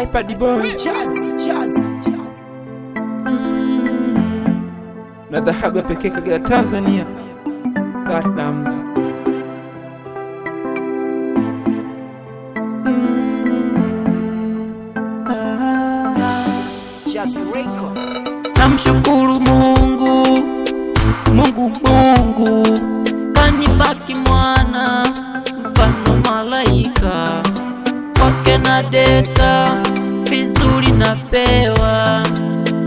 iPad boy na dhahabu ya pekee Kagera Tanzania. Platinums. Namshukuru Mungu, Mungu kanibaki mwana mfano malaika, kwake nadeka vizuri napewa,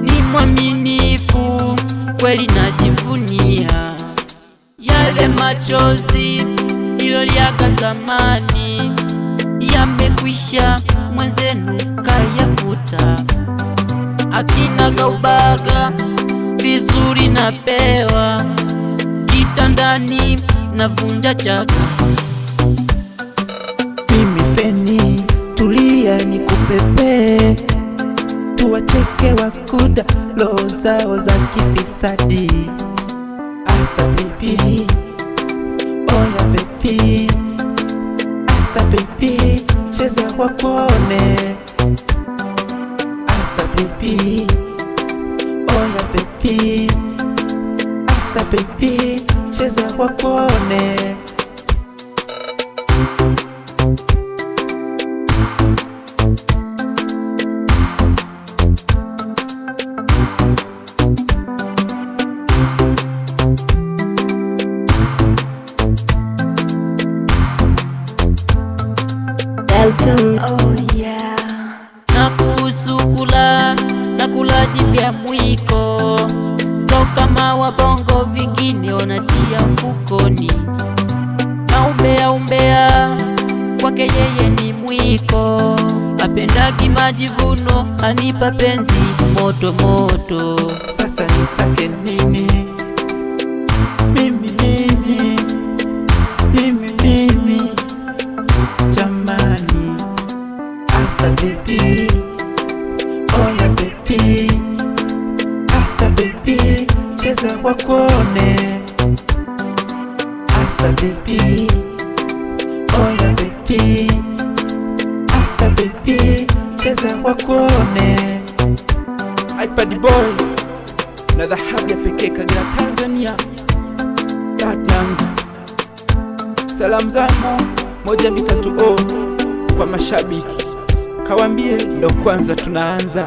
ni mwaminifu kweli najivunia, yale machozi niloliaga zamani yamekwisha, mwenzenu kayafuta, akinaga ubaga vizuri napewa, kitandani navunja chaka. Mimi feni tulia nikupepe, tuwacheke wakuda roho zao za kifisadi. Asa baby, oya baby, asa baby, cheza wakuone. Asa baby, oya baby, asa baby, cheza wakuone. Oh yeah. Na kuhusu kula vya mwiko, so kama wabongo vingine wanatia mfukoni, na umbea kwake yeye ni mwiko, apendagi majivuno, anipa penzi moto moto. Sasa nitake nini? Mimi jamani. Asa baby, oya baby, asa baby, cheza wakuone. Asa baby, oya baby, asa baby, cheza wakuone. iPad boy na dhahabu ya pekee Kagera Tanzania. Platinums. Salamu zangu 1 2 3 kwa mashabiki, kawambie ndo kwanza tunaanza.